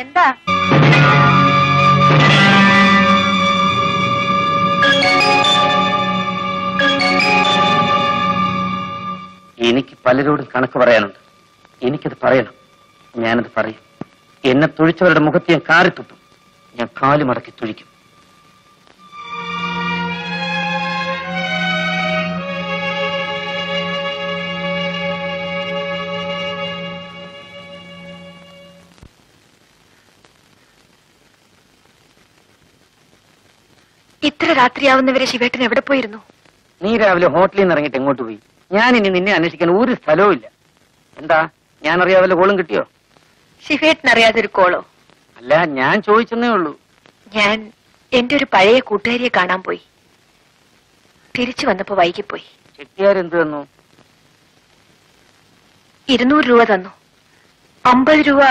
എന്താ? എനിക്ക് പലരോടും കണക്ക് പറയാനുണ്ട്. എനിക്കത് പറയണം. ഞാനത് പറയും. എന്നെ തൊഴിച്ചവരുടെ മുഖത്ത് ഞാൻ കാറിത്തുപ്പും. ഞാൻ കാല് മടക്കി തൊഴിക്കും. ഇത്ര രാത്രിയാവുന്നവരെ ശിവേട്ടൻ എവിടെ പോയിരുന്നു? നീ രാവിലെ ഹോട്ടലിൽ നിന്ന് ഇറങ്ങിയിട്ട് എങ്ങോട്ട് പോയി? ഞാൻ ഇനി നിന്നെ അന്വേഷിക്കാൻ ഒരു സ്ഥലവും ഇല്ല. എന്താ, ഞാൻ അറിയാവല്ല കോളും കിട്ടിയോ? ശിവേട്ടൻ അറിയാതൊരു കോളോ? അല്ല, ഞാൻ ചോദിച്ചെന്നേ ഉള്ളൂ. ഞാൻ എന്റെ ഒരു പഴയ കൂട്ടുകാരിയെ കാണാൻ പോയി. തിരിച്ചു വന്നപ്പോ വൈകിപ്പോയി. ചെട്ടിയാരെന്ത് തന്നു? 200 രൂപ തന്നു. 50 രൂപ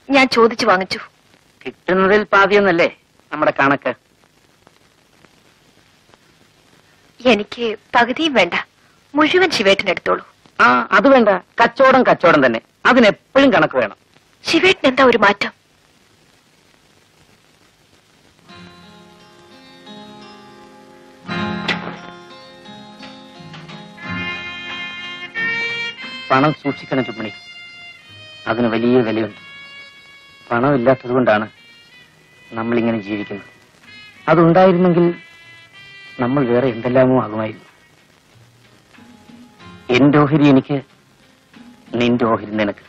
ഞാൻ ചോദിച്ചു വാങ്ങിച്ചു. കിട്ടുന്നതിൽ പാതിയെന്നല്ലേ നമ്മുടെ കണക്ക്? എനിക്ക് പകുതിയും വേണ്ട, മുഴുവൻ ശിവേട്ടൻ എടുത്തോളൂ. ആ, അത് വേണ്ട. കച്ചവടം കച്ചവടം തന്നെ. അതിനെപ്പോഴും കണക്ക് വേണം. ശിവേട്ടൻ എന്താ ഒരു മാറ്റം? പണം സൂക്ഷിക്കണം ചുമണി. അതിന് വലിയ വിലയുണ്ട്. പണമില്ലാത്തത് കൊണ്ടാണ് നമ്മളിങ്ങനെ ജീവിക്കുന്നത്. അതുണ്ടായിരുന്നെങ്കിൽ നമ്മൾ വേറെ എന്തെല്ലാമോ ആകുമായിരുന്നു. എന്റെ ഓഹരി എനിക്ക്, നിന്റെ ഓഹരി നിനക്ക്.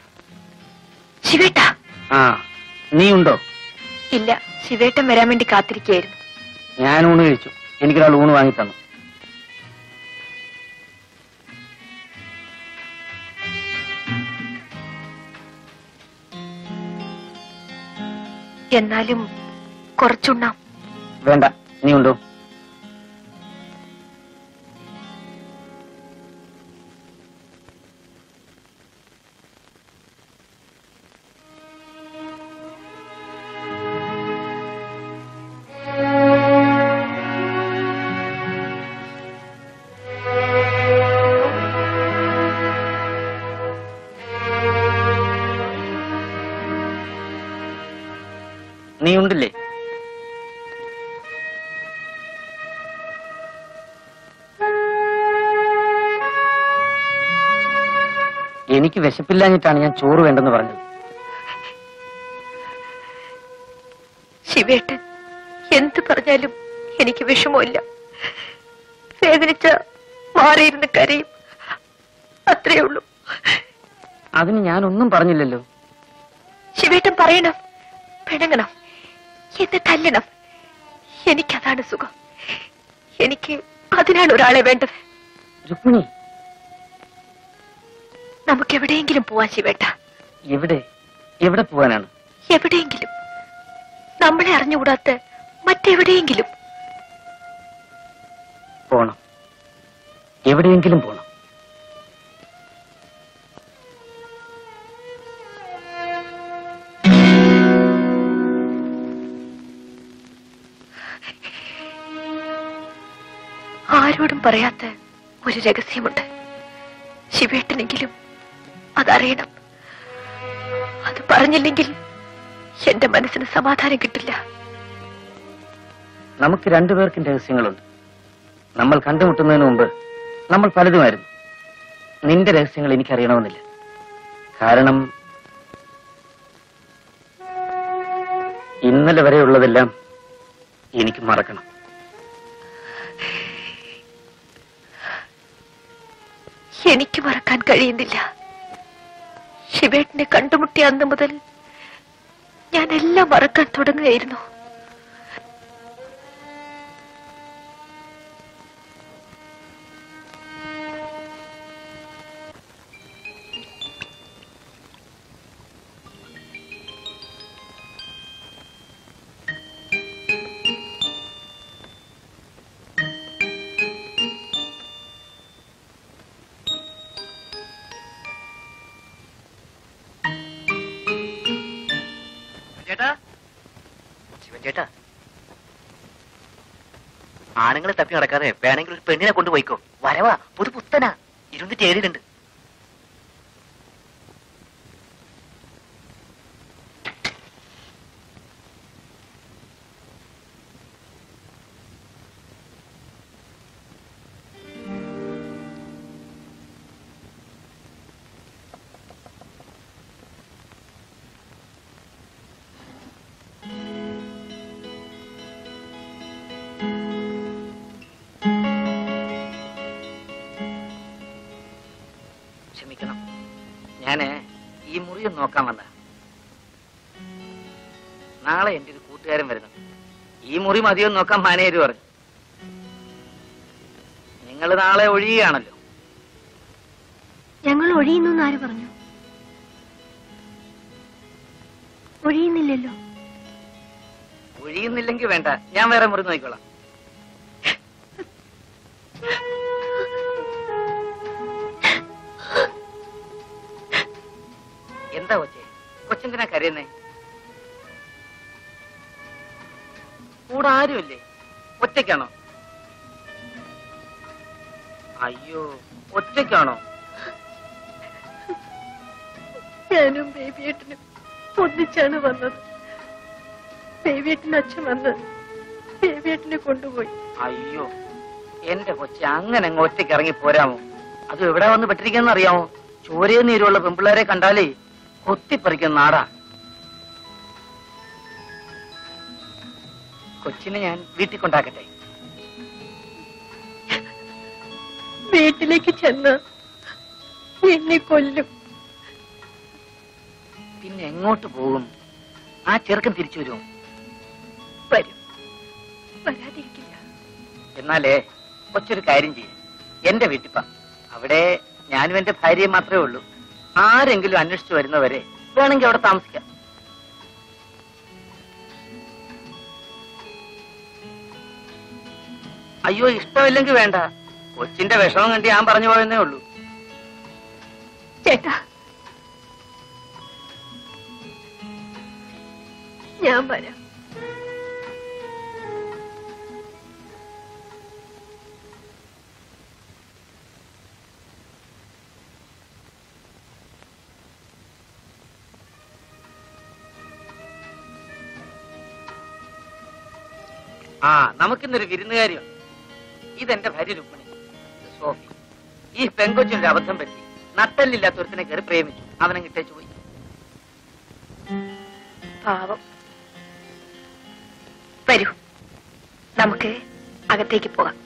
ശിവേട്ട. ആ, നീ ഉണ്ടോ? ഇല്ല, ശിവേട്ടൻ വരാൻ വേണ്ടി കാത്തിരിക്കുകയായിരുന്നു. ഞാൻ ഊണ് കഴിച്ചു. എനിക്കൊരാൾ ഊണ് വാങ്ങി തന്നു. എന്നാലും കുറച്ചുണ്ണാം. വേണ്ട, നീ ഉണ്ടോ? നീ ഉണ്ടില്ലേ? എനിക്ക് വിശപ്പില്ലാഞ്ഞിട്ടാണ് ഞാൻ ചോറ് വേണ്ടെന്ന് പറഞ്ഞത്. ശിവേട്ടൻ എന്ത് പറഞ്ഞാലും എനിക്ക് വിഷമമില്ല. വേദനിച്ച മാറിയിരുന്ന് കരയും, അത്രേ ഉള്ളൂ. അതിന് ഞാനൊന്നും പറഞ്ഞില്ലല്ലോ. ശിവേട്ടൻ പറയണം, പിണങ്ങണം, എന്നെ തല്ലണം. എനിക്കതാണ് സുഖം. എനിക്ക് അതിനാണ് ഒരാളെ വേണ്ടത്. രുക്മിണി, നമുക്ക് എവിടെയെങ്കിലും പോവാൻ ശിവേട്ട. എവിടെ? എവിടെ പോവാനാണ്? എവിടെയെങ്കിലും, നമ്മളെ അറിഞ്ഞുകൂടാത്ത മറ്റെവിടെയെങ്കിലും പോണം. എവിടെയെങ്കിലും പോണം. ആരോടും പറയാത്ത ഒരു രഹസ്യമുണ്ട്. ശിവേട്ടനെങ്കിലും അതറിയണം. അത് പറഞ്ഞില്ലെങ്കിൽ എന്റെ മനസ്സിന് സമാധാനം കിട്ടില്ല. നമുക്ക് രണ്ടുപേർക്കും രഹസ്യങ്ങളുണ്ട്. നമ്മൾ കണ്ടുമുട്ടുന്നതിന് മുമ്പ് നമ്മൾ പലതുമായിരുന്നു. നിന്റെ രഹസ്യങ്ങൾ എനിക്കറിയണമെന്നില്ല. കാരണം ഇന്നലെ വരെയുള്ളതെല്ലാം എനിക്ക് മറക്കണം. എനിക്ക് മറക്കാൻ കഴിയുന്നില്ല. ശിവേട്ടനെ കണ്ടുമുട്ടിയ അന്ന് മുതൽ ഞാൻ എല്ലാം മറക്കാൻ തുടങ്ങുകയായിരുന്നു. ചേട്ടാ, ആണുങ്ങളെ തപ്പി നടക്കാതെ വേണമെങ്കിൽ ഒരു പെണ്ണിനെ കൊണ്ടുപോയിക്കോ. വരവാ, പുതു പുത്തനാ, 27 മുറിയും നോക്കാൻ വന്ന. നാളെ എന്റെ ഒരു കൂട്ടുകാരൻ വരുന്നു. ഈ മുറി മതിയോ നോക്കാൻ മാനേജർ പറഞ്ഞു. നിങ്ങൾ നാളെ ഒഴിയുകയാണല്ലോ. ഞങ്ങൾ ഒഴിയുന്നു ആര് പറഞ്ഞു? ഒഴിയുന്നില്ലല്ലോ. ഒഴിയുന്നില്ലെങ്കിൽ വേണ്ട, ഞാൻ വേറെ മുറി നോക്കിക്കോളാം. എന്താ കൊച്ചേ, കൊച്ചെന്തിനാ കരയുന്നേ? കൂടെ ആരുമില്ലേ? ഒറ്റയ്ക്കാണോ? അയ്യോ, ഒറ്റയ്ക്കാണോ? ഞാനും ബേബിയേട്ടനും ഒന്നിച്ചാണ് വന്നത്. ബേബിയേട്ടന്റെ അച്ഛൻ വന്ന് ബേബിയേട്ടനെ കൊണ്ടുപോയി. അയ്യോ, എന്റെ കൊച്ചെ, അങ്ങനെ അങ്ങ് ഒറ്റയ്ക്ക് ഇറങ്ങി പോരാമോ? അത് എവിടെ വന്ന് പെട്ടിരിക്കുന്ന അറിയാമോ? ചോരയും നീരുള്ള പെൺപിള്ളേരെ കണ്ടാലേ കൊത്തിപ്പറിക്കുന്ന നാടാ. കൊച്ചിനെ ഞാൻ വീട്ടിൽ കൊണ്ടാക്കട്ടെ? വീട്ടിലേക്ക് ചെന്ന് എന്നെ കൊല്ലും. പിന്നെ എങ്ങോട്ട് പോകും? ആ ചെറുക്കൻ തിരിച്ചു വരുമോ? വരും, വരാതിരിക്കില്ല. എന്നാലേ കൊച്ചൊരു കാര്യം ചെയ്യും, എന്റെ വീട്ടിപ്പ. അവിടെ ഞാനും എന്റെ ഭാര്യയും മാത്രമേ ഉള്ളൂ. ആരെങ്കിലും അന്വേഷിച്ചു വരുന്നവരെ വേണമെങ്കിൽ അവിടെ താമസിക്കാം. അയ്യോ, ഇഷ്ടമില്ലെങ്കിൽ വേണ്ട. കൊച്ചിന്റെ വിഷമം കണ്ടി ഞാൻ പറഞ്ഞു പോയെന്നേ ഉള്ളൂ. ചേട്ടാ, ഞാൻ വരാം. ആ, നമുക്കിന്നൊരു വിരുന്നുകാരിയുണ്ട്. ഇതെന്റെ ഭാര്യ രുക്മിണി, സോഫി. ഈ പെങ്കൊച്ചിന്റെ അബദ്ധം പറ്റി നട്ടല്ലില്ലാത്തൊരുത്തിനെ കയറി പ്രേമിച്ചു. അവനെ കിട്ടേച്ചു പോയി. പാവം. വരൂ, നമുക്ക് അകത്തേക്ക് പോകാം.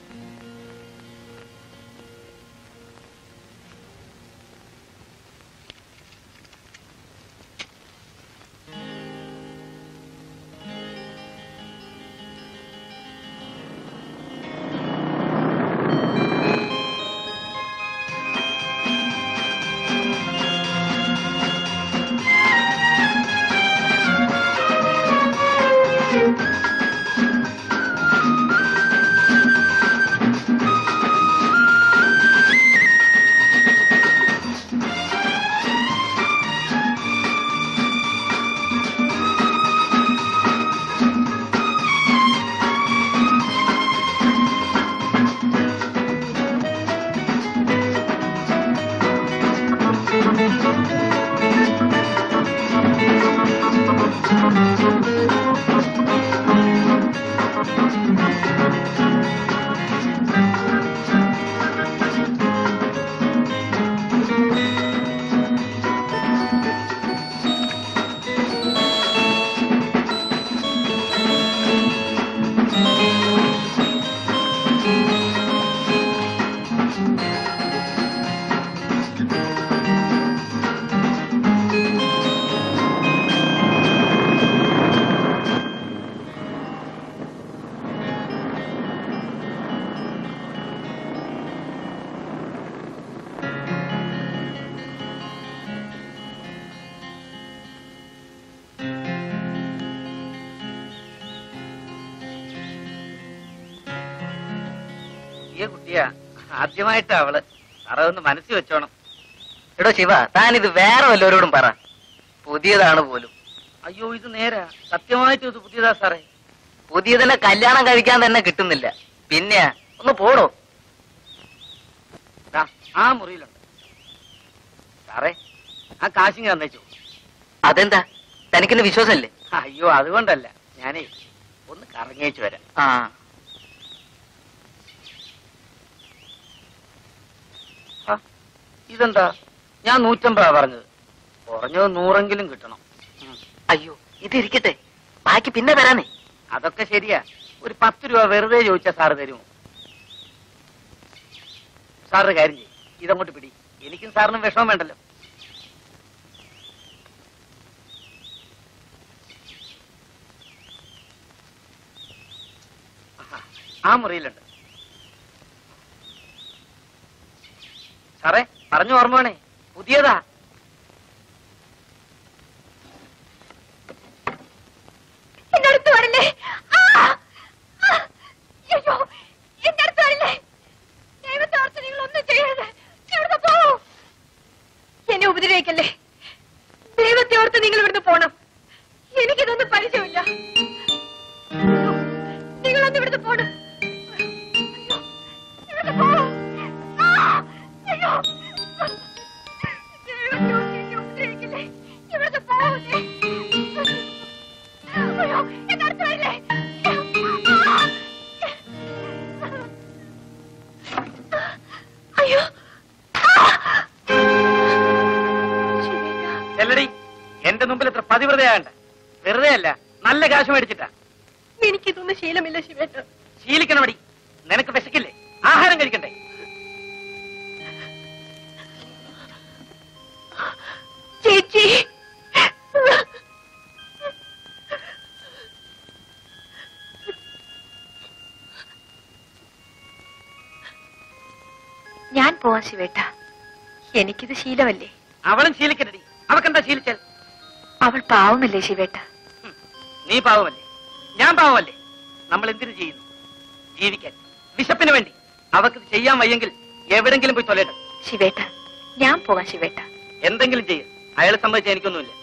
കുട്ടിയാ, ആദ്യമായിട്ടാ അവള്. സാറേ ഒന്ന് മനസ്സിൽ വെച്ചോണം. എടോ ശിവ, താനിത് വേറെ വല്ലവരോടും പറ. പുതിയതാണ് പോലും. അയ്യോ, ഇത് നേരാ, സത്യമായിട്ടും ഇത് പുതിയതാ സാറേ. പുതിയതിനെ കല്യാണം കഴിക്കാൻ തന്നെ കിട്ടുന്നില്ല. പിന്നെ ഒന്ന് പോടോ. ആ മുറിയിലുണ്ട് സാറേ. ആ കാശിങ് തന്നേച്ചു. അതെന്താ, തനിക്കെന്നെ വിശ്വാസമല്ലേ? അയ്യോ, അതുകൊണ്ടല്ല, ഞാനേ ഒന്ന് കറങ്ങിയേച്ചു വരാം. ആ, ഇതെന്താ, ഞാൻ 150 പറഞ്ഞത്. കുറഞ്ഞത് 100 കിട്ടണം. അയ്യോ, ഇതിരിക്കട്ടെ, ബാക്കി പിന്നെ തരാനേ. അതൊക്കെ ശരിയാ. ഒരു 10 രൂപ വെറുതെ ചോദിച്ചാ സാറ് തരുമോ? സാറിന് കാര്യം ചെയ്യും, ഇതങ്ങോട്ട് പിടി. എനിക്കും സാറിനും വിഷമം വേണ്ടല്ലോ. ആ മുറിയിലുണ്ട്. സാറേ പറഞ്ഞു ഓർമ്മ വേണേ, പുതിയതാ. എന്റെ അടുത്ത് വരില്ലേ? അയ്യോ, എന്റെ അടുത്ത് വരില്ലേ? ദൈവത്തെ ഓർത്ത് നിങ്ങൾ ഒന്നും ചെയ്യരുത്. ഇവിടുന്ന് പോകൂ. എന്നെ ഉപദ്രവിക്കല്ലേ. ദൈവത്തെ ഓർത്ത് നിങ്ങൾ ഇവിടുന്ന് പോണം. എനിക്കിതൊന്നും പരിചയമില്ല. നിങ്ങളൊന്ന് ഇവിടുന്ന് പോണം. അയ്യോ, ഇവിടുന്ന് പോകൂ. അയ്യോ, ദൈവത്തെ ഓർത്ത് എന്നെ ഉപദ്രവിക്കല്ലേ. ഇവിടുന്ന് പോകൂലേ. അയ്യോ, എന്റെ അടുത്ത് വരില്ലേ? അയ്യോ, ചെല്ലടി, എന്റെ മുമ്പിൽ എത്ര പതിവ്രതയാകണ്ട. വെറുതെ അല്ല, നല്ല കാശ് മേടിച്ചിട്ടാ. എനിക്കിതൊന്നും ശീലമില്ല ശിവേട്ട. ശീലിക്കണമടി. നിനക്ക് വിശക്കില്ലേ? ആഹാരം കഴിക്കണ്ടേ? ചേച്ചി, ഞാൻ പോവാൻ ശിവേട്ട. എനിക്കിത് ശീലമല്ലേ. അവളും ശീലിക്കണ്ടടി. അവക്കെന്താ ശീലിച്ചാൽ? അവൾ പാവമല്ലേ ശിവേട്ട. നീ പാവമല്ലേ, ഞാൻ പാവമല്ലേ. നമ്മൾ എന്തിനു ചെയ്യുന്നു? ജീവിക്കാൻ, വിശപ്പിന് വേണ്ടി. അവർക്ക് ചെയ്യാൻ വയ്യെങ്കിൽ എവിടെങ്കിലും പോയി തൊലയിട. ശിവേട്ട, ഞാൻ പോകാം ശിവേട്ട. എന്തെങ്കിലും ചെയ്യും. അയാൾ സംബന്ധിച്ച എനിക്കൊന്നുമില്ല.